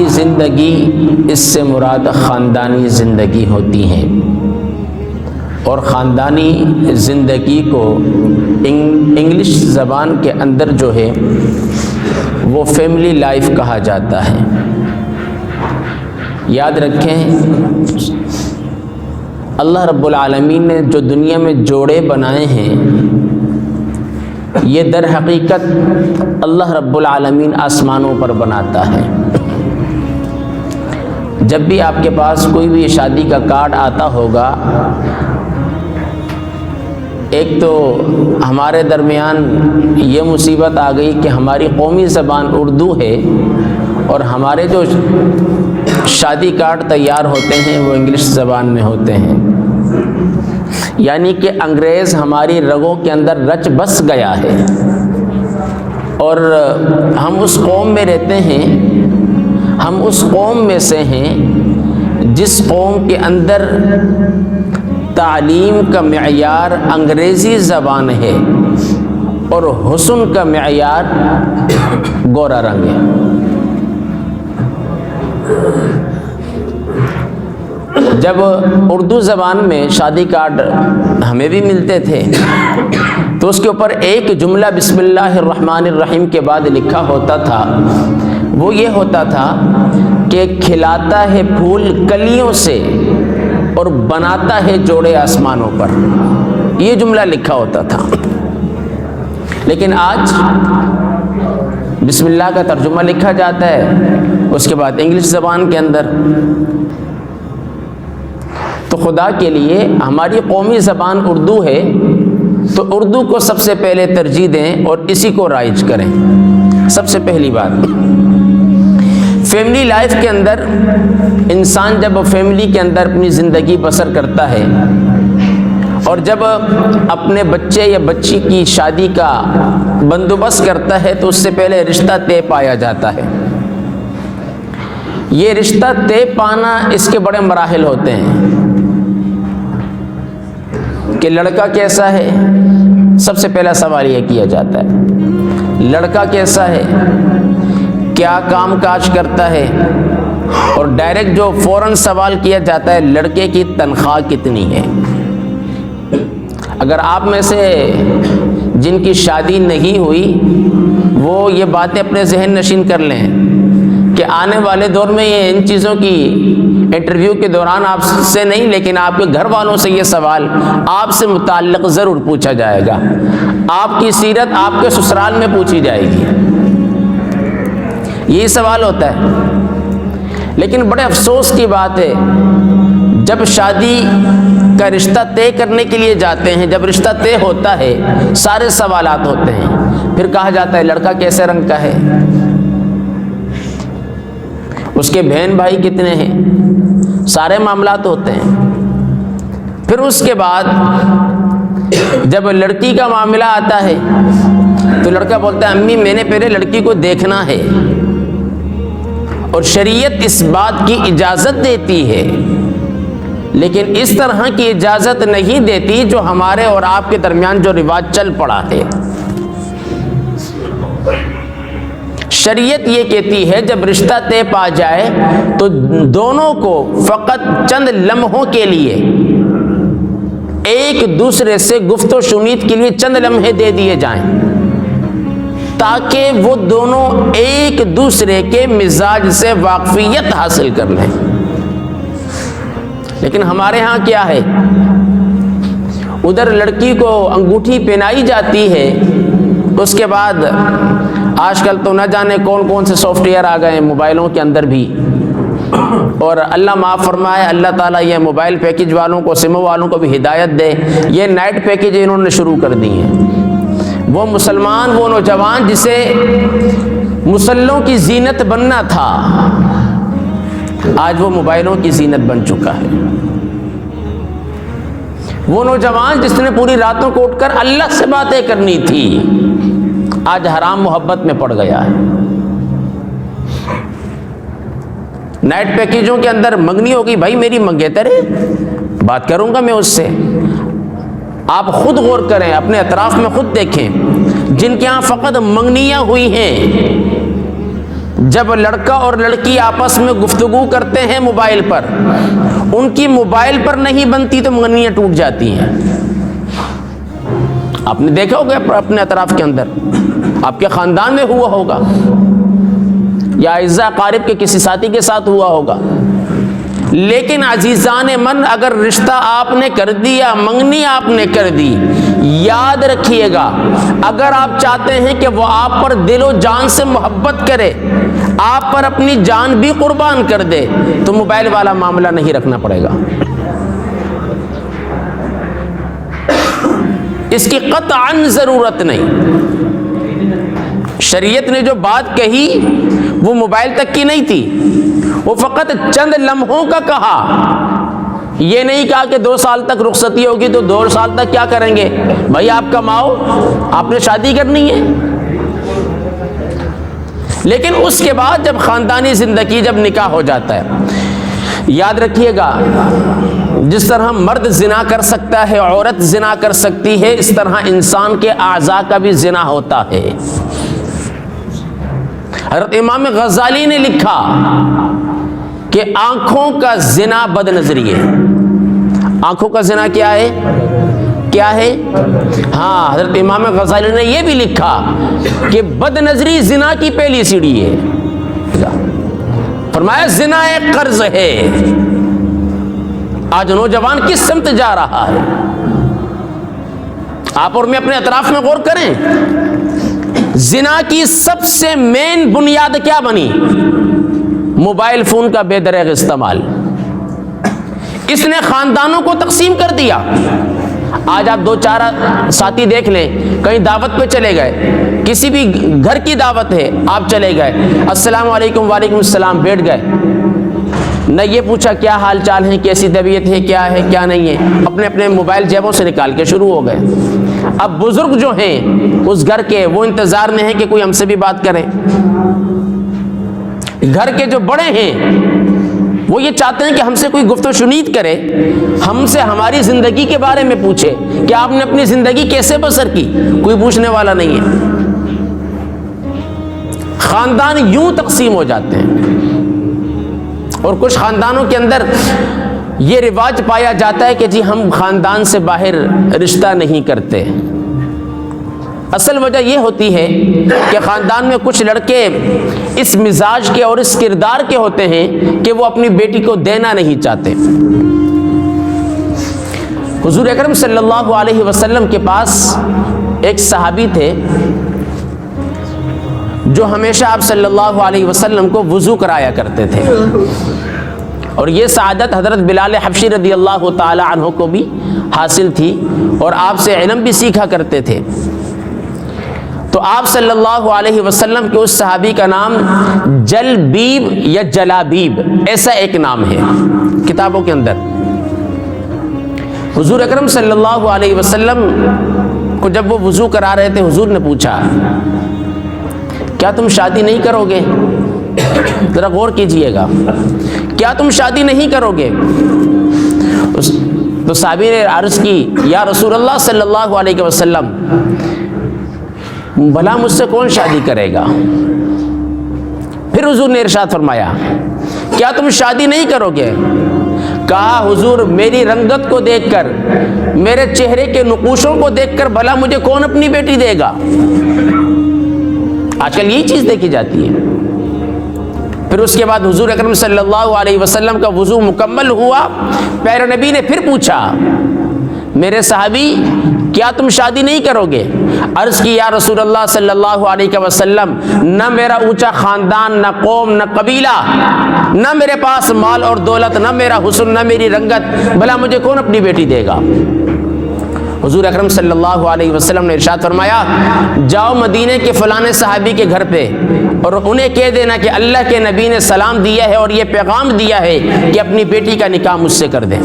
زندگی، اس سے مراد خاندانی زندگی ہوتی ہے، اور خاندانی زندگی کو انگلش زبان کے اندر جو ہے وہ فیملی لائف کہا جاتا ہے۔ یاد رکھیں، اللہ رب العالمین نے جو دنیا میں جوڑے بنائے ہیں، یہ در حقیقت اللہ رب العالمین آسمانوں پر بناتا ہے۔ جب بھی آپ کے پاس کوئی بھی شادی کا کارڈ آتا ہوگا، ایک تو ہمارے درمیان یہ مصیبت آ گئی کہ ہماری قومی زبان اردو ہے، اور ہمارے جو شادی کارڈ تیار ہوتے ہیں وہ انگلش زبان میں ہوتے ہیں، یعنی کہ انگریز ہماری رگوں کے اندر رچ بس گیا ہے، اور ہم اس قوم میں رہتے ہیں، ہم اس قوم میں سے ہیں جس قوم کے اندر تعلیم کا معیار انگریزی زبان ہے اور حسن کا معیار گورا رنگ ہے۔ جب اردو زبان میں شادی کارڈ ہمیں بھی ملتے تھے تو اس کے اوپر ایک جملہ بسم اللہ الرحمن الرحیم کے بعد لکھا ہوتا تھا، وہ یہ ہوتا تھا کہ کھلاتا ہے پھول کلیوں سے اور بناتا ہے جوڑے آسمانوں پر، یہ جملہ لکھا ہوتا تھا۔ لیکن آج بسم اللہ کا ترجمہ لکھا جاتا ہے، اس کے بعد انگلش زبان کے اندر۔ تو خدا کے لیے ہماری قومی زبان اردو ہے، تو اردو کو سب سے پہلے ترجیح دیں اور اسی کو رائج کریں۔ سب سے پہلی بات، فیملی لائف کے اندر انسان جب فیملی کے اندر اپنی زندگی بسر کرتا ہے، اور جب اپنے بچے یا بچی کی شادی کا بندوبست کرتا ہے، تو اس سے پہلے رشتہ طے پایا جاتا ہے۔ یہ رشتہ طے پانا، اس کے بڑے مراحل ہوتے ہیں کہ لڑکا کیسا ہے، سب سے پہلا سوال یہ کیا جاتا ہے، لڑکا کیسا ہے، کیا کام کاج کرتا ہے، اور ڈائریکٹ جو فوراً سوال کیا جاتا ہے، لڑکے کی تنخواہ کتنی ہے۔ اگر آپ میں سے جن کی شادی نہیں ہوئی، وہ یہ باتیں اپنے ذہن نشین کر لیں کہ آنے والے دور میں یہ ان چیزوں کی انٹرویو کے دوران آپ سے نہیں، لیکن آپ کے گھر والوں سے یہ سوال آپ سے متعلق ضرور پوچھا جائے گا۔ آپ کی سیرت آپ کے سسرال میں پوچھی جائے گی، یہی سوال ہوتا ہے۔ لیکن بڑے افسوس کی بات ہے، جب شادی کا رشتہ طے کرنے کے لیے جاتے ہیں، جب رشتہ طے ہوتا ہے، سارے سوالات ہوتے ہیں، پھر کہا جاتا ہے لڑکا کیسے رنگ کا ہے، اس کے بہن بھائی کتنے ہیں، سارے معاملات ہوتے ہیں۔ پھر اس کے بعد جب لڑکی کا معاملہ آتا ہے تو لڑکا بولتا ہے امی میں نے پہلے لڑکی کو دیکھنا ہے، اور شریعت اس بات کی اجازت دیتی ہے، لیکن اس طرح کی اجازت نہیں دیتی جو ہمارے اور آپ کے درمیان جو رواج چل پڑا ہے۔ شریعت یہ کہتی ہے جب رشتہ طے پا جائے تو دونوں کو فقط چند لمحوں کے لیے ایک دوسرے سے گفت و شنید کے لیے چند لمحے دے دیے جائیں، تاکہ وہ دونوں ایک دوسرے کے مزاج سے واقفیت حاصل کر لیں۔ لیکن ہمارے ہاں کیا ہے، ادھر لڑکی کو انگوٹھی پہنائی جاتی ہے، اس کے بعد آج کل تو نہ جانے کون کون سے سافٹ ویئر آ گئے ہیں موبائلوں کے اندر بھی، اور اللہ معاف فرمائے، اللہ تعالیٰ یہ موبائل پیکج والوں کو، سم والوں کو بھی ہدایت دے، یہ نائٹ پیکج انہوں نے شروع کر دی ہیں۔ وہ مسلمان، وہ نوجوان جسے مسلوں کی زینت بننا تھا، آج وہ موبائلوں کی زینت بن چکا ہے۔ وہ نوجوان جس نے پوری راتوں کو اٹھ کر اللہ سے باتیں کرنی تھی، آج حرام محبت میں پڑ گیا ہے۔ نائٹ پیکیجوں کے اندر منگنی ہوگی، بھائی میری منگیتر ہے، بات کروں گا میں اس سے۔ آپ خود غور کریں، اپنے اطراف میں خود دیکھیں، جن کے ہاں فقط منگنیاں ہوئی ہیں، جب لڑکا اور لڑکی آپس میں گفتگو کرتے ہیں موبائل پر، ان کی موبائل پر نہیں بنتی تو منگنیاں ٹوٹ جاتی ہیں۔ آپ نے دیکھا ہوگا اپنے اطراف کے اندر، آپ کے خاندان میں ہوا ہوگا، یا اعزا قارب کے کسی ساتھی کے ساتھ ہوا ہوگا۔ لیکن عزیزان من، اگر رشتہ آپ نے کر دیا، منگنی آپ نے کر دی، یاد رکھیے گا اگر آپ چاہتے ہیں کہ وہ آپ پر دل و جان سے محبت کرے، آپ پر اپنی جان بھی قربان کر دے، تو موبائل والا معاملہ نہیں رکھنا پڑے گا۔ اس کی قطعاً ضرورت نہیں۔ شریعت نے جو بات کہی وہ موبائل تک کی نہیں تھی، وہ فقط چند لمحوں کا کہا۔ یہ نہیں کہا کہ 2 سال تک رخصتی ہوگی تو 2 سال تک کیا کریں گے؟ بھائی آپ کماؤ، آپ نے شادی کرنی ہے۔ لیکن اس کے بعد جب خاندانی زندگی، جب نکاح ہو جاتا ہے، یاد رکھیے گا جس طرح مرد زنا کر سکتا ہے، عورت زنا کر سکتی ہے، اس طرح انسان کے اعضاء کا بھی زنا ہوتا ہے۔ حضرت امام غزالی نے لکھا کہ آنکھوں کا زنا بد نظری ہے۔ آنکھوں کا زنا کیا ہے؟ کیا ہے؟ ہاں، حضرت امام غزالی نے یہ بھی لکھا کہ بد نظری زنا کی پہلی سیڑھی ہے۔ فرمایا زنا ایک قرض ہے۔ آج نوجوان کس سمت جا رہا ہے؟ آپ اور میں اپنے اطراف میں غور کریں۔ زنا کی سب سے مین بنیاد کیا بنی؟ موبائل فون کا بے دریغ استعمال۔ اس نے خاندانوں کو تقسیم کر دیا۔ آج آپ 2-4 ساتھی دیکھ لیں، کہیں دعوت پہ چلے گئے، کسی بھی گھر کی دعوت ہے، آپ چلے گئے، السلام علیکم، وعلیکم السلام، بیٹھ گئے، نہ یہ پوچھا کیا حال چال ہے، کیسی طبیعت ہے، کیا ہے کیا نہیں ہے، اپنے اپنے موبائل جیبوں سے نکال کے شروع ہو گئے۔ اب بزرگ جو ہیں اس گھر کے، وہ انتظار میں ہیں کہ کوئی ہم سے بھی بات کرے۔ گھر کے جو بڑے ہیں وہ یہ چاہتے ہیں کہ ہم سے کوئی گفت و شنید کرے، ہم سے ہماری زندگی کے بارے میں پوچھے کہ آپ نے اپنی زندگی کیسے بسر کی، کوئی پوچھنے والا نہیں ہے۔ خاندان یوں تقسیم ہو جاتے ہیں، اور کچھ خاندانوں کے اندر یہ رواج پایا جاتا ہے کہ جی ہم خاندان سے باہر رشتہ نہیں کرتے۔ اصل وجہ یہ ہوتی ہے کہ خاندان میں کچھ لڑکے اس مزاج کے اور اس کردار کے ہوتے ہیں کہ وہ اپنی بیٹی کو دینا نہیں چاہتے۔ حضور اکرم صلی اللہ علیہ وسلم کے پاس ایک صحابی تھے جو ہمیشہ آپ صلی اللہ علیہ وسلم کو وضو کرایا کرتے تھے، اور یہ سعادت حضرت بلال حبشی رضی اللہ تعالی عنہ کو بھی حاصل تھی، اور آپ سے علم بھی سیکھا کرتے تھے۔ تو آپ صلی اللہ علیہ وسلم کے اس صحابی کا نام جلبیب یا جلابیب ایسا ایک نام ہے کتابوں کے اندر۔ حضور اکرم صلی اللہ علیہ وسلم کو جب وہ وضو کرا رہے تھے، حضور نے پوچھا کیا تم شادی نہیں کرو گے؟ ذرا غور کیجئے گا، کیا تم شادی نہیں کرو گے؟ تو صحابی نے عرض کی یا رسول اللہ صلی اللہ علیہ وسلم، بھلا مجھ سے کون شادی کرے گا؟ پھر حضور نے ارشاد فرمایا کیا تم شادی نہیں کرو گے؟ کہا حضور میری رنگت کو دیکھ کر، میرے چہرے کے نقوشوں کو دیکھ کر بھلا مجھے کون اپنی بیٹی دے گا؟ آج کل یہی چیز دیکھی جاتی ہے۔ پھر اس کے بعد حضور اکرم صلی اللہ علیہ وسلم کا وضو مکمل ہوا، پیارے نبی نے پھر پوچھا میرے صحابی کیا تم شادی نہیں کرو گے؟ عرض کی یا رسول اللہ صلی اللہ علیہ وسلم، نہ میرا اونچا خاندان، نہ قوم، نہ قبیلہ، نہ میرے پاس مال اور دولت، نہ میرا حسن، نہ میری رنگت، بھلا مجھے کون اپنی بیٹی دے گا؟ حضور اکرم صلی اللہ علیہ وسلم نے ارشاد فرمایا جاؤ مدینے کے فلانے صحابی کے گھر پہ اور انہیں کہہ دینا کہ اللہ کے نبی نے سلام دیا ہے اور یہ پیغام دیا ہے کہ اپنی بیٹی کا نکاح مجھ سے کر دیں۔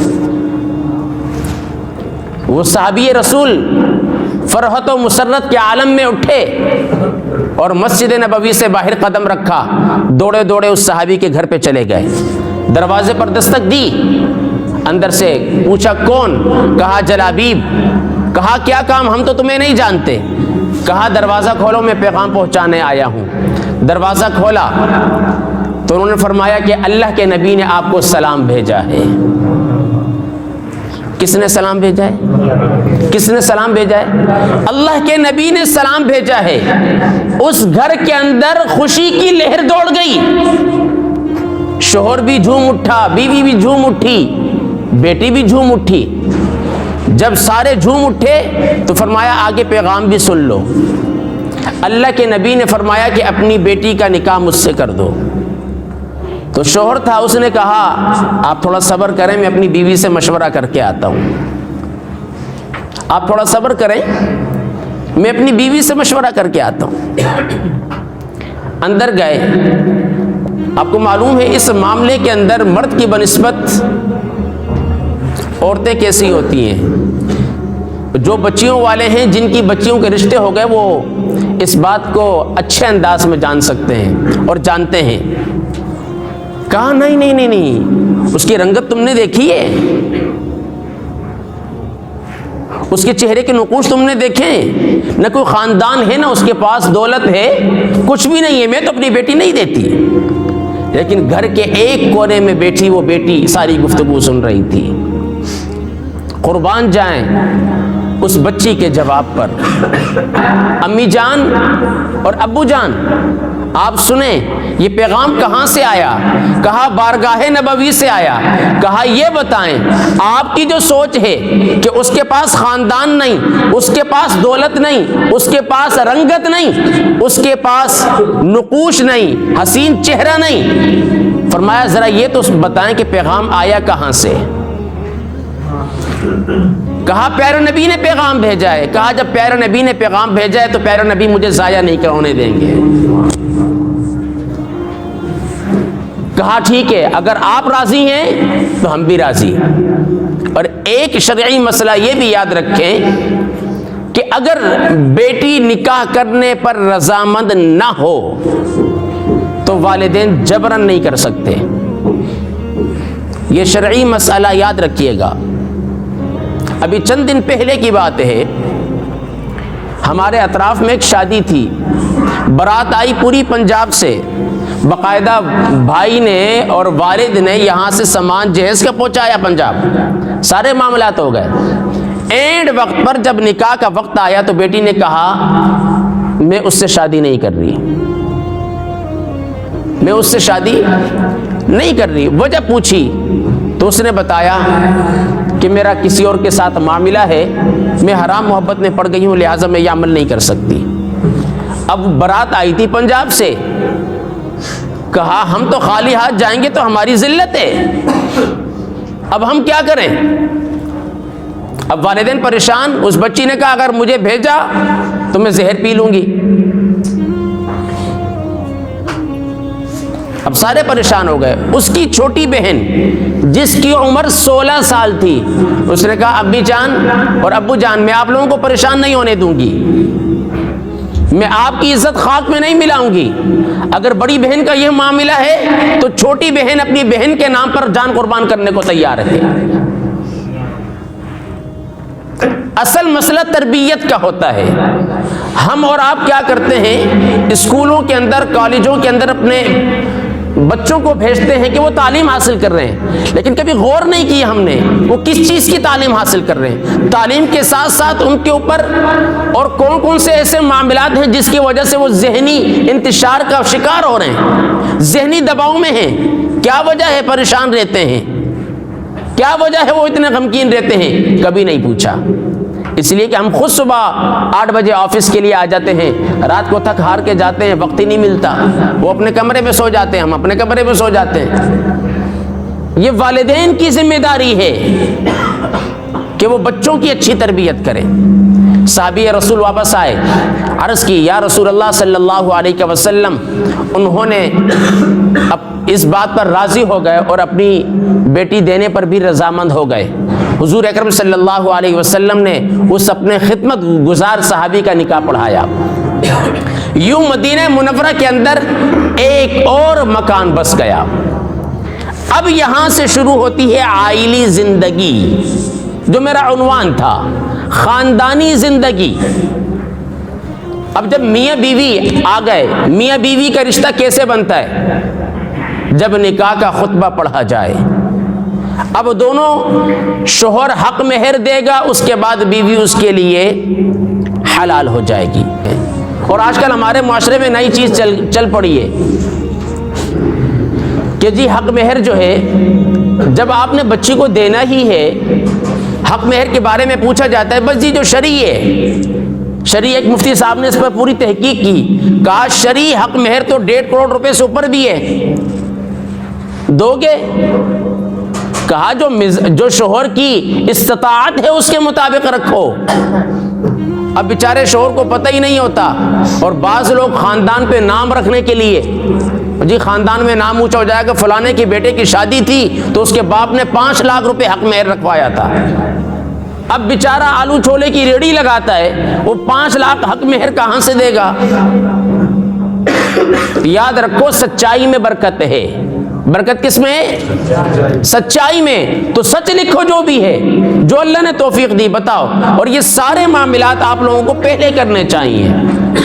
وہ صحابی رسول فرحت و مسرت کے عالم میں اٹھے اور مسجد نبوی سے باہر قدم رکھا، دوڑے دوڑے اس صحابی کے گھر پہ چلے گئے، دروازے پر دستک دی، اندر سے پوچھا کون؟ کہا جلابیب۔ کہا کیا کام؟ ہم تو تمہیں نہیں جانتے۔ کہا دروازہ کھولو، میں پیغام پہنچانے آیا ہوں۔ دروازہ کھولا تو انہوں نے فرمایا کہ اللہ کے نبی نے آپ کو سلام بھیجا ہے۔ کس نے سلام بھیجا ہے؟ کس نے سلام بھیجا ہے؟ اللہ کے نبی نے سلام بھیجا ہے۔ اس گھر کے اندر خوشی کی لہر دوڑ گئی، شوہر بھی جھوم اٹھا، بیوی بھی جھوم اٹھی، بیٹی بھی جھوم اٹھی۔ جب سارے جھوم اٹھے تو فرمایا آگے پیغام بھی سن لو۔ اللہ کے نبی نے فرمایا کہ اپنی بیٹی کا نکاح مجھ سے کر دو۔ تو شوہر تھا، اس نے کہا آپ تھوڑا صبر کریں، میں اپنی بیوی سے مشورہ کر کے آتا ہوں۔ آپ تھوڑا صبر کریں، میں اپنی بیوی سے مشورہ کر کے آتا ہوں۔ اندر گئے۔ آپ کو معلوم ہے اس معاملے کے اندر مرد کی بنسبت عورتیں کیسی ہوتی ہیں؟ جو بچیوں والے ہیں، جن کی بچیوں کے رشتے ہو گئے، وہ اس بات کو اچھے انداز میں جان سکتے ہیں اور جانتے ہیں۔ کہا نہیں، اس کی رنگت تم نے دیکھی ہے؟ اس کے چہرے کے نقوش تم نے دیکھے؟ نہ کوئی خاندان ہے، نہ اس کے پاس دولت ہے، کچھ بھی نہیں ہے، میں تو اپنی بیٹی نہیں دیتی۔ لیکن گھر کے ایک کونے میں بیٹھی وہ بیٹی ساری گفتگو سن رہی تھی۔ قربان جائیں اس بچی کے جواب پر۔ امی جان اور ابو جان آپ سنیں یہ پیغام کہاں سے آیا؟ کہا بارگاہ نبوی سے آیا۔ کہا یہ بتائیں آپ کی جو سوچ ہے کہ اس کے پاس خاندان نہیں، اس کے پاس دولت نہیں، اس کے پاس رنگت نہیں، اس کے پاس نقوش نہیں، حسین چہرہ نہیں، فرمایا ذرا یہ تو بتائیں کہ پیغام آیا کہاں سے؟ کہا پیارے نبی نے پیغام بھیجا ہے۔ کہا جب پیارے نبی نے پیغام بھیجا ہے تو پیارے نبی مجھے ضائع نہیں ہونے دیں گے۔ کہا ٹھیک ہے، اگر آپ راضی ہیں تو ہم بھی راضی ہیں۔ اور ایک شرعی مسئلہ یہ بھی یاد رکھیں کہ اگر بیٹی نکاح کرنے پر رضامند نہ ہو تو والدین جبراً نہیں کر سکتے۔ یہ شرعی مسئلہ یاد رکھیے گا۔ ابھی چند دن پہلے کی بات ہے، ہمارے اطراف میں ایک شادی تھی، بارات آئی پوری پنجاب سے، باقاعدہ بھائی نے اور والد نے یہاں سے سامان جہیز کا پہنچایا پنجاب، سارے معاملات ہو گئے۔ اینڈ وقت پر جب نکاح کا وقت آیا تو بیٹی نے کہا میں اس سے شادی نہیں کر رہی، میں اس سے شادی نہیں کر رہی۔ وجہ پوچھی تو اس نے بتایا کہ میرا کسی اور کے ساتھ معاملہ ہے، میں حرام محبت میں پڑ گئی ہوں، لہٰذا میں یہ عمل نہیں کر سکتی۔ اب بارات آئی تھی پنجاب سے، کہا ہم تو خالی ہاتھ جائیں گے تو ہماری ذلت ہے، اب ہم کیا کریں؟ اب والدین پریشان۔ اس بچی نے کہا اگر مجھے بھیجا تو میں زہر پی لوں گی۔ اب سارے پریشان ہو گئے۔ اس کی چھوٹی بہن جس کی عمر 16 سال تھی، اس نے کہا امی جان اور ابو جان میں آپ لوگوں کو پریشان نہیں ہونے دوں گی، میں آپ کی عزت خاک میں نہیں ملاؤں گی۔ اگر بڑی بہن کا یہ معاملہ ہے تو چھوٹی بہن اپنی بہن کے نام پر جان قربان کرنے کو تیار ہے۔ اصل مسئلہ تربیت کا ہوتا ہے۔ ہم اور آپ کیا کرتے ہیں، اسکولوں کے اندر، کالجوں کے اندر اپنے بچوں کو بھیجتے ہیں کہ وہ تعلیم حاصل کر رہے ہیں، لیکن کبھی غور نہیں کیا ہم نے وہ کس چیز کی تعلیم حاصل کر رہے ہیں۔ تعلیم کے ساتھ ساتھ ان کے اوپر اور کون کون سے ایسے معاملات ہیں جس کی وجہ سے وہ ذہنی انتشار کا شکار ہو رہے ہیں، ذہنی دباؤ میں ہیں۔ کیا وجہ ہے پریشان رہتے ہیں، کیا وجہ ہے وہ اتنے غمگین رہتے ہیں، کبھی نہیں پوچھا۔ اس لیے کہ ہم خود صبح 8 بجے آفس کے لیے آ جاتے ہیں، رات کو تھک ہار کے جاتے ہیں، وقت ہی نہیں ملتا، وہ اپنے کمرے میں سو جاتے ہیں، ہم اپنے کمرے میں سو جاتے ہیں۔ یہ والدین کی ذمہ داری ہے کہ وہ بچوں کی اچھی تربیت کریں۔ صحابی رسول واپس آئے، عرض کی یا رسول اللہ صلی اللہ علیہ وسلم، انہوں نے اس بات پر راضی ہو گئے اور اپنی بیٹی دینے پر بھی رضامند ہو گئے۔ حضور اکرم صلی اللہ علیہ وسلم نے اس اپنے خدمت گزار صحابی کا نکاح پڑھایا۔ یوں مدینہ منورہ کے اندر ایک اور مکان بس گیا۔ اب یہاں سے شروع ہوتی ہے عائلی زندگی، جو میرا عنوان تھا، خاندانی زندگی۔ اب جب میاں بیوی آ گئے، میاں بیوی کا رشتہ کیسے بنتا ہے؟ جب نکاح کا خطبہ پڑھا جائے، اب دونوں شوہر حق مہر دے گا، اس کے بعد بیوی اس کے لیے حلال ہو جائے گی۔ اور آج کل ہمارے معاشرے میں نئی چیز چل پڑی ہے کہ جی حق مہر جو ہے، جب آپ نے بچی کو دینا ہی ہے، حق مہر کے بارے میں پوچھا جاتا ہے، بس جی جو شرعی ہے، شرعی ایک مفتی صاحب نے اس پر پوری تحقیق کی، کہا شرعی حق مہر تو 1.5 کروڑ روپے سے اوپر بھی ہے، دو گے؟ کہا جو شوہر کی استطاعت ہے اس کے مطابق رکھو۔ اب بیچارے شوہر کو پتہ ہی نہیں ہوتا، اور بعض لوگ خاندان پہ نام رکھنے کے لیے، جی خاندان میں نام اونچا ہو جائے گا، فلانے کی بیٹے کی شادی تھی تو اس کے باپ نے 5 لاکھ روپے حق مہر رکھوایا تھا۔ اب بیچارہ آلو چھولے کی ریڑھی لگاتا ہے، وہ 5 لاکھ حق مہر کہاں سے دے گا؟ یاد رکھو سچائی میں برکت ہے۔ برکت کس میں ہے؟ سچائی میں۔ تو سچ لکھو جو بھی ہے، جو اللہ نے توفیق دی بتاؤ، اور یہ سارے معاملات آپ لوگوں کو پہلے کرنے چاہیے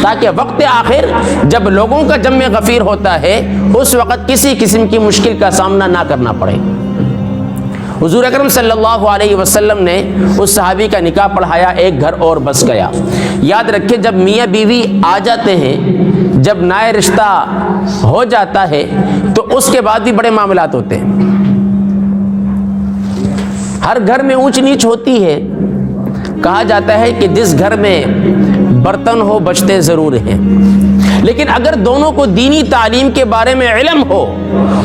تاکہ وقت آخر جب لوگوں کا جمع غفیر ہوتا ہے اس وقت کسی قسم کی مشکل کا سامنا نہ کرنا پڑے۔ حضور اکرم صلی اللہ علیہ وسلم نے اس صحابی کا نکاح پڑھایا، ایک گھر اور بس گیا۔ یاد رکھیں جب میاں بیوی آ جاتے ہیں، جب نئے رشتہ ہو جاتا ہے تو اس کے بعد بھی بڑے معاملات ہوتے ہیں۔ ہر گھر میں اونچ نیچ ہوتی ہے۔ کہا جاتا ہے کہ جس گھر میں برتن ہو بچتے ضرور ہیں، لیکن اگر دونوں کو دینی تعلیم کے بارے میں علم ہو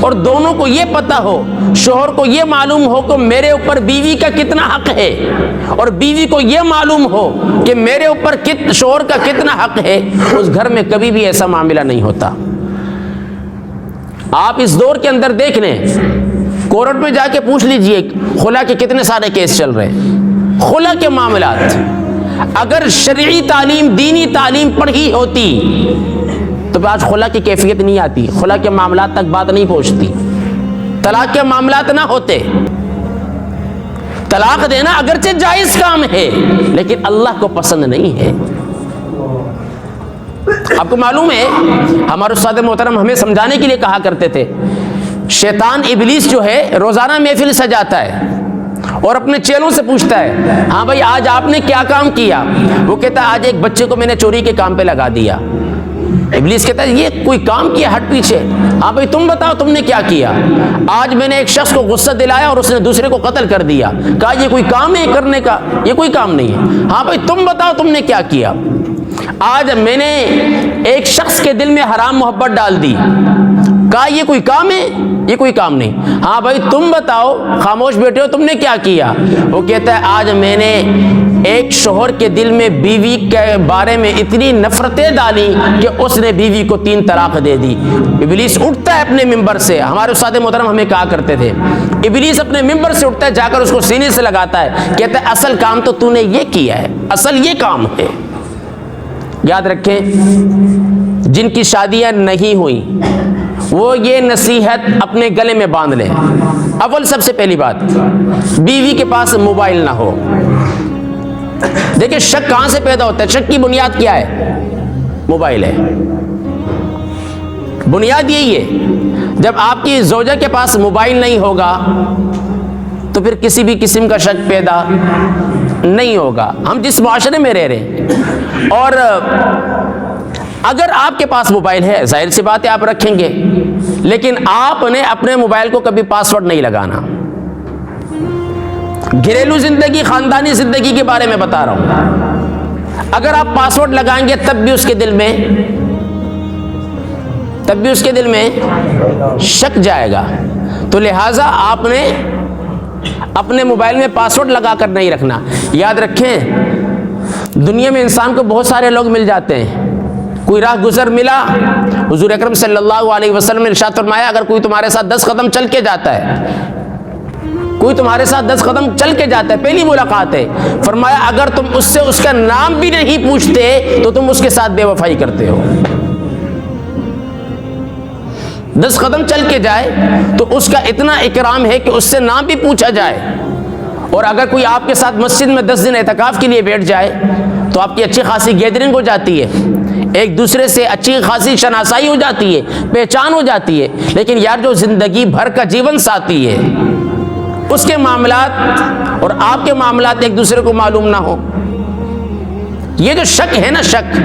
اور دونوں کو یہ پتہ ہو، شوہر کو یہ معلوم ہو کہ میرے اوپر بیوی کا کتنا حق ہے، اور بیوی کو یہ معلوم ہو کہ میرے اوپر شوہر کا کتنا حق ہے، اس گھر میں کبھی بھی ایسا معاملہ نہیں ہوتا۔ آپ اس دور کے اندر دیکھ لیں، کورٹ میں جا کے پوچھ لیجئے خلا کے کتنے سارے کیس چل رہے ہیں، خلا کے معاملات۔ اگر شرعی تعلیم، دینی تعلیم پڑھی ہوتی تو آج خلا کی کیفیت نہیں آتی، خلا کے معاملات تک بات نہیں پہنچتی، طلاق کے معاملات نہ ہوتے۔ طلاق دینا اگرچہ جائز کام ہے لیکن اللہ کو پسند نہیں ہے۔ آپ کو معلوم ہے ہمارے استاد محترم ہمیں سمجھانے کے لیے کہا کرتے تھے، شیطان ابلیس جو ہے روزانہ محفل سجاتا ہے اور اپنے چیلوں سے پوچھتا ہے، ہاں بھائی آج آپ نے کیا کام کیا؟ وہ کہتا ہے آج ایک بچے کو میں نے چوری کے کام پہ لگا دیا۔ ابلیس کہتا ہے یہ کوئی کام کیا ہٹ پیچھے؟ ہاں بھائی تم بتاؤ تم نے کیا کیا؟ آج میں نے ایک شخص کو غصہ دلایا اور اس نے دوسرے کو قتل کر دیا۔ کہا یہ کوئی کام ہے کرنے کا؟ یہ کوئی کام نہیں ہے۔ ہاں بھائی تم بتاؤ تم نے کیا کیا؟ آج میں نے ایک شخص کے دل میں حرام محبت ڈال دی۔ کہا یہ کوئی کام ہے؟ یہ کوئی کام نہیں۔ ہاں بھائی تم بتاؤ، خاموش بیٹے ہو، تم نے کیا کیا؟ وہ کہتا ہے آج میں نے ایک شوہر کے دل میں بیوی کے بارے میں اتنی نفرتیں ڈالی کہ اس نے بیوی کو 3 طلاق دے دی۔ ابلیس اٹھتا ہے اپنے ممبر سے، ہمارے استاد محترم ہمیں کہا کرتے تھے، ابلیس اپنے ممبر سے اٹھتا ہے، جا کر اس کو سینے سے لگاتا ہے، کہتا ہے اصل کام تو نے یہ کیا ہے، اصل یہ کام ہے۔ یاد رکھیں جن کی شادیاں نہیں ہوئی وہ یہ نصیحت اپنے گلے میں باندھ لیں۔ اول سب سے پہلی بات، بیوی کے پاس موبائل نہ ہو۔ دیکھیں شک کہاں سے پیدا ہوتا ہے؟ شک کی بنیاد کیا ہے؟ موبائل ہے۔ بنیاد یہی ہے، جب آپ کی زوجہ کے پاس موبائل نہیں ہوگا تو پھر کسی بھی قسم کا شک پیدا نہیں ہوگا۔ ہم جس معاشرے میں رہ رہے ہیں، اور اگر آپ کے پاس موبائل ہے ظاہر سی بات ہے آپ رکھیں گے، لیکن آپ نے اپنے موبائل کو کبھی پاسورڈ نہیں لگانا۔ گھریلو زندگی، خاندانی زندگی کے بارے میں بتا رہا ہوں، اگر آپ پاسورڈ لگائیں گے تب بھی اس کے دل میں شک جائے گا۔ تو لہٰذا آپ نے اپنے موبائل میں پاسورڈ لگا کر نہیں رکھنا۔ یاد رکھیں دنیا میں انسان کو بہت سارے لوگ مل جاتے ہیں، کوئی راہ گزر ملا، حضور اکرم صلی اللہ علیہ وسلم نے ارشاد فرمایا اگر کوئی تمہارے ساتھ 10 قدم چل کے جاتا ہے، کوئی تمہارے ساتھ 10 قدم چل کے جاتا ہے، پہلی ملاقات ہے، فرمایا اگر تم اس سے اس کا نام بھی نہیں پوچھتے تو تم اس کے ساتھ بے وفائی کرتے ہو۔ 10 قدم چل کے جائے تو اس کا اتنا اکرام ہے کہ اس سے نام بھی پوچھا جائے، اور اگر کوئی آپ کے ساتھ مسجد میں 10 دن اعتکاف کے لیے بیٹھ جائے تو آپ کی اچھی خاصی گیدرنگ ہو جاتی ہے۔ ایک دوسرے سے اچھی خاصی شناسائی ہو جاتی ہے، پہچان ہو جاتی ہے، لیکن یار جو زندگی بھر کا جیون ساتھی ہے اس کے معاملات اور آپ کے معاملات ایک دوسرے کو معلوم نہ ہو، یہ جو شک ہے نا، شک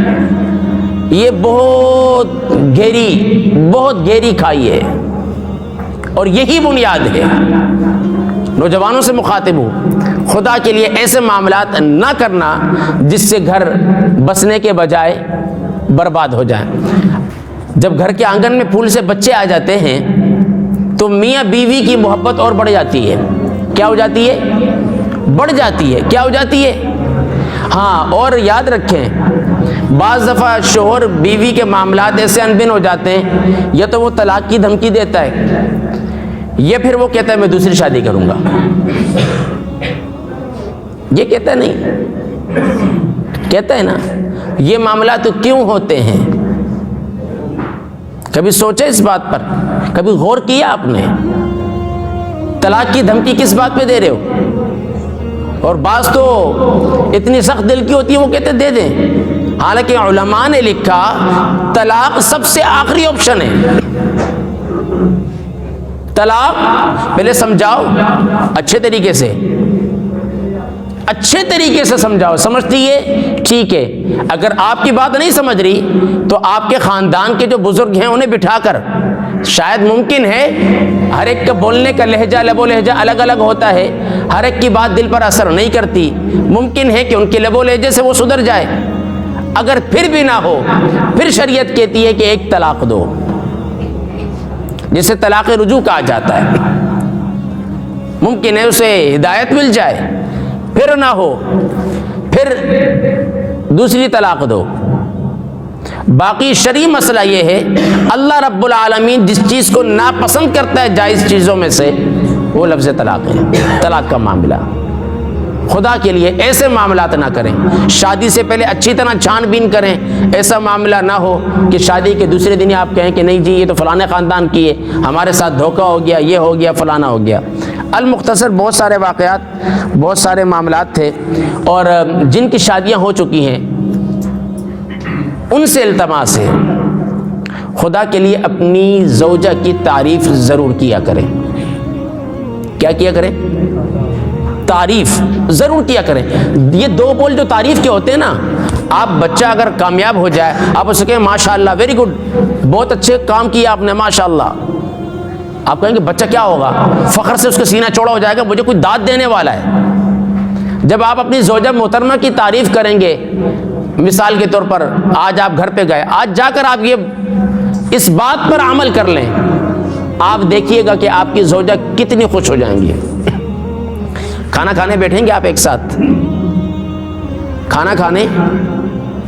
یہ بہت گہری کھائی ہے، اور یہی بنیاد ہے۔ نوجوانوں سے مخاطب ہوں، خدا کے لیے ایسے معاملات نہ کرنا جس سے گھر بسنے کے بجائے برباد ہو جائیں۔ جب گھر کے آنگن میں پھول سے بچے آ جاتے ہیں تو میاں بیوی کی محبت اور بڑھ جاتی ہے۔ کیا ہو جاتی ہے؟ بڑھ جاتی ہے۔ کیا ہو جاتی ہے؟ ہاں، اور یاد رکھیں بعض دفعہ شوہر بیوی کے معاملات ایسے انبن ہو جاتے ہیں، یا تو وہ طلاق کی دھمکی دیتا ہے، یا پھر وہ کہتا ہے میں دوسری شادی کروں گا۔ یہ کہتا ہے نہیں، کہتا ہے نا۔ یہ معاملات تو کیوں ہوتے ہیں؟ کبھی سوچے اس بات پر؟ کبھی غور کیا آپ نے؟ طلاق کی دھمکی کس بات پہ دے رہے ہو؟ اور بعض تو اتنی سخت دل کی ہوتی ہے وہ کہتے دے دیں، حالانکہ علماء نے لکھا طلاق سب سے آخری آپشن ہے۔ طلاق پہلے سمجھاؤ اچھے طریقے سے، اچھے طریقے سے سمجھاؤ، سمجھتی ہے ٹھیک ہے، اگر آپ کی بات نہیں سمجھ رہی تو آپ کے خاندان کے جو بزرگ ہیں انہیں بٹھا کر، شاید ممکن ہے ہر ایک کا بولنے کا لہجہ، لب و لہجہ الگ الگ ہوتا ہے، ہر ایک کی بات دل پر اثر نہیں کرتی، ممکن ہے کہ ان کے لب و لہجے سے وہ سدھر جائے۔ اگر پھر بھی نہ ہو، پھر شریعت کہتی ہے کہ ایک طلاق دو، جسے طلاق رجوع کہا جاتا ہے۔ ممکن ہے اسے ہدایت مل جائے، پھر نہ ہو پھر دوسری طلاق دو۔ باقی شرعی مسئلہ یہ ہے، اللہ رب العالمین جس چیز کو ناپسند کرتا ہے جائز چیزوں میں سے وہ لفظ طلاق ہے، طلاق کا معاملہ۔ خدا کے لیے ایسے معاملات نہ کریں، شادی سے پہلے اچھی طرح چھان بین کریں، ایسا معاملہ نہ ہو کہ شادی کے دوسرے دن آپ کہیں کہ نہیں جی یہ تو فلانے خاندان کی ہے، ہمارے ساتھ دھوکہ ہو گیا، یہ ہو گیا، فلانا ہو گیا۔ المختصر بہت سارے واقعات، بہت سارے معاملات تھے، اور جن کی شادیاں ہو چکی ہیں ان سے التماس ہے خدا کے لیے اپنی زوجہ کی تعریف ضرور کیا کریں۔ کیا کیا کریں؟ تعریف ضرور کیا کریں۔ یہ دو بول جو تعریف کے ہوتے ہیں نا، آپ بچہ اگر کامیاب ہو جائے آپ اسے کہیں ماشاءاللہ، ویری گڈ، بہت اچھے کام کیا آپ نے، ماشاءاللہ، آپ کہیں گے بچہ کیا ہوگا؟ فخر سے اس کا سینہ چوڑا ہو جائے گا، مجھے کوئی داد دینے والا ہے۔ جب آپ اپنی زوجہ محترمہ کی تعریف کریں گے، مثال کے طور پر آج آپ گھر پہ گئے، آج جا کر آپ یہ اس بات پر عمل کر لیں، آپ دیکھیے گا کہ آپ کی زوجہ کتنی خوش ہو جائیں گی۔ کھانا کھانے بیٹھیں گے آپ ایک ساتھ، کھانا کھانے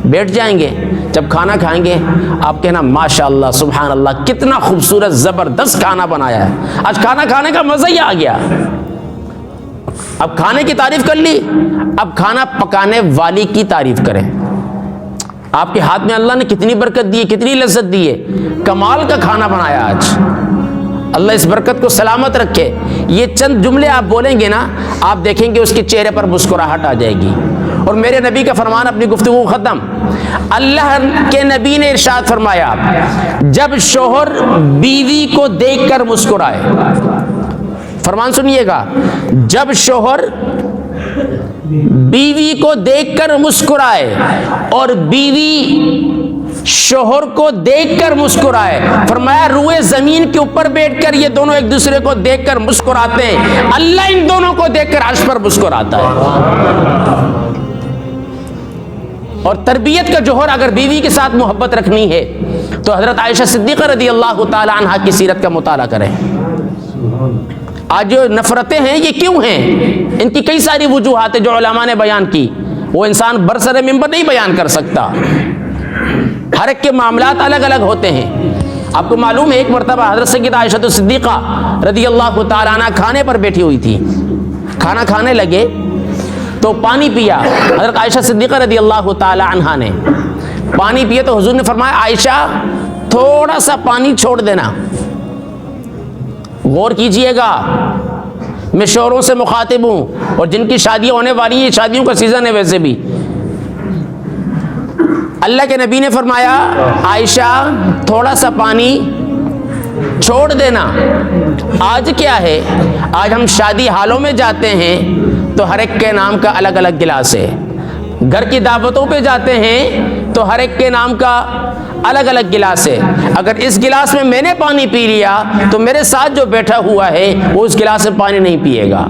بیٹھ جائیں گے، جب کھانا کھائیں گے آپ کہنا ماشاءاللہ، سبحان اللہ، کتنا خوبصورت زبردست کھانا بنایا ہے، آج کھانا کھانے کا مزہ ہی آ گیا۔ اب کھانے کی تعریف کر لی، اب کھانا پکانے والی کی تعریف کریں۔ آپ کے ہاتھ میں اللہ نے کتنی برکت دی ہے، کتنی لذت دی ہے، کمال کا کھانا بنایا آج، اللہ اس برکت کو سلامت رکھے۔ یہ چند جملے آپ بولیں گے نا، آپ دیکھیں گے اس کے چہرے پر مسکراہٹ آ جائے گی۔ اور میرے نبی کا فرمان، اپنی گفتگو ختم، اللہ کے نبی نے ارشاد فرمایا جب شوہر بیوی کو دیکھ کر مسکرائے، فرمان سنیے گا، جب شوہر بیوی کو دیکھ کر مسکرائے اور بیوی شوہر کو دیکھ کر مسکرائے، فرمایا روئے زمین کے اوپر بیٹھ کر یہ دونوں ایک دوسرے کو دیکھ کر مسکراتے ہیں، اللہ ان دونوں کو دیکھ کر عرش پر مسکراتا ہے۔ اور تربیت کا جوہر اگر بیوی کے ساتھ محبت رکھنی ہے تو حضرت عائشہ صدیقہ رضی اللہ تعالی عنہا کی سیرت کا مطالعہ کریں۔ آج جو نفرتیں ہیں یہ کیوں ہیں؟ ان کی کئی ساری وجوہات جو علماء نے بیان کی، وہ انسان برسر ممبر نہیں بیان کر سکتا، ہر ایک کے معاملات الگ الگ ہوتے ہیں۔ آپ کو معلوم ہے ایک مرتبہ حضرت سیدہ عائشہ صدیقہ رضی اللہ تعالی عنہا کھانے پر بیٹھی ہوئی تھی، کھانا کھانے لگے تو پانی پیا، حضرت عائشہ صدیقہ رضی اللہ تعالی عنہا نے پانی پیا تو حضور نے فرمایا عائشہ تھوڑا سا پانی چھوڑ دینا۔ غور کیجئے گا، میں شوہروں سے مخاطب ہوں، اور جن کی شادیاں ہونے والی ہیں، شادیوں کا سیزن ہے ویسے بھی، اللہ کے نبی نے فرمایا عائشہ تھوڑا سا پانی چھوڑ دینا۔ آج کیا ہے، آج ہم شادی حالوں میں جاتے ہیں تو ہر ایک کے نام کا الگ الگ گلاس ہے، گھر کی دعوتوں پہ جاتے ہیں تو ہر ایک کے نام کا الگ الگ گلاس ہے۔ اگر اس گلاس میں میں نے پانی پی لیا تو میرے ساتھ جو بیٹھا ہوا ہے وہ اس گلاس میں پانی نہیں پیے گا۔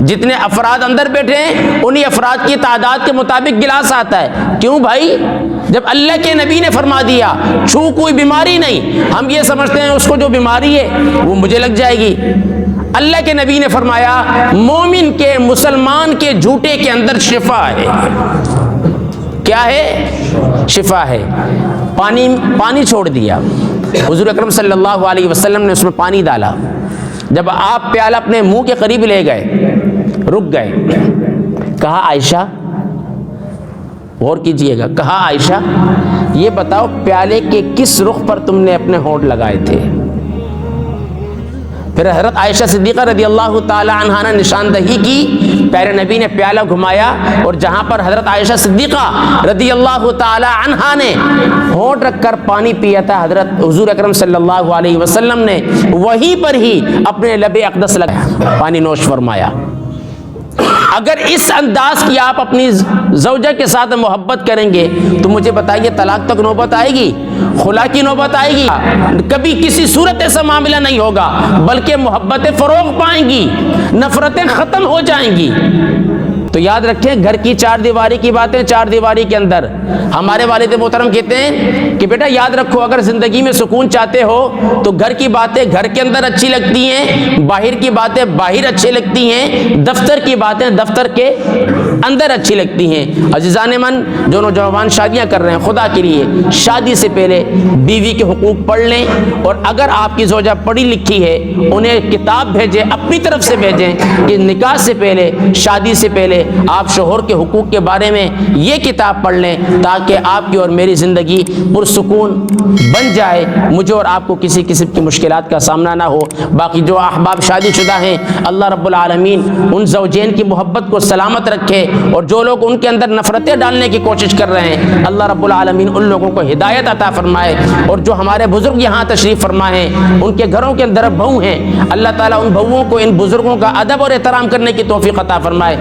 جتنے افراد اندر بیٹھے ہیں انہی افراد کی تعداد کے مطابق گلاس آتا ہے۔ کیوں بھائی؟ جب اللہ کے نبی نے فرما دیا چھو کوئی بیماری نہیں، ہم یہ سمجھتے ہیں اس کو جو بیماری ہے وہ مجھے لگ جائے گی۔ اللہ کے نبی نے فرمایا مومن کے، مسلمان کے جھوٹے کے اندر شفا ہے۔ کیا ہے؟ شفا ہے۔ پانی چھوڑ دیا، حضور اکرم صلی اللہ علیہ وسلم نے اس میں پانی ڈالا۔ جب آپ پیالہ اپنے منہ کے قریب لے گئے، رک گئے، کہا عائشہ، غور کیجئے گا، کہا عائشہ یہ بتاؤ پیالے کے کس رخ پر تم نے اپنے ہونٹ لگائے تھے؟ پھر حضرت عائشہ صدیقہ رضی اللہ تعالی عنہا نے نشاندہی کی، پیارے نبی نے پیالہ گھمایا اور جہاں پر حضرت عائشہ صدیقہ رضی اللہ تعالی عنہا نے ہونٹ رکھ کر پانی پیا تھا، حضرت حضور اکرم صلی اللہ علیہ وسلم نے وہیں پر ہی اپنے لب اقدس لگایا، پانی نوش فرمایا۔ اگر اس انداز کی آپ اپنی زوجہ کے ساتھ محبت کریں گے تو مجھے بتائیے طلاق تک نوبت آئے گی، خلا کی نوبت آئے گی؟ کبھی کسی صورت ایسا معاملہ نہیں ہوگا، بلکہ محبتیں فروغ پائیں گی، نفرتیں ختم ہو جائیں گی۔ تو یاد رکھیں گھر کی چار دیواری کی باتیں چار دیواری کے اندر۔ ہمارے والد محترم کہتے ہیں کہ بیٹا یاد رکھو اگر زندگی میں سکون چاہتے ہو تو گھر کی باتیں گھر کے اندر اچھی لگتی ہیں، باہر کی باتیں باہر اچھی لگتی ہیں، دفتر کی باتیں دفتر کے اندر اچھی لگتی ہیں۔ عزیزان من، جو نوجوان شادیاں کر رہے ہیں، خدا کے لیے شادی سے پہلے بیوی کے حقوق پڑھ لیں، اور اگر آپ کی زوجہ پڑھی لکھی ہے انہیں کتاب بھیجیں، اپنی طرف سے بھیجیں کہ نکاح سے پہلے، شادی سے پہلے آپ شوہر کے حقوق کے بارے میں یہ کتاب پڑھ لیں تاکہ آپ کی اور میری زندگی پرسکون بن جائے، مجھے اور آپ کو کسی قسم کی مشکلات کا سامنا نہ ہو۔ باقی جو احباب شادی شدہ ہیں، اللہ رب العالمین ان زوجین کی محبت کو سلامت رکھے، اور جو لوگ ان کے اندر نفرتیں ڈالنے کی کوشش کر رہے ہیں اللہ رب العالمین ان لوگوں کو ہدایت عطا فرمائے، اور جو ہمارے بزرگ یہاں تشریف فرما ہیں ان کے گھروں کے اندر بہو ہیں، اللہ تعالیٰ ان بہوؤں کو، ان بزرگوں کا ادب اور احترام کرنے کی توفیق عطا فرمائے۔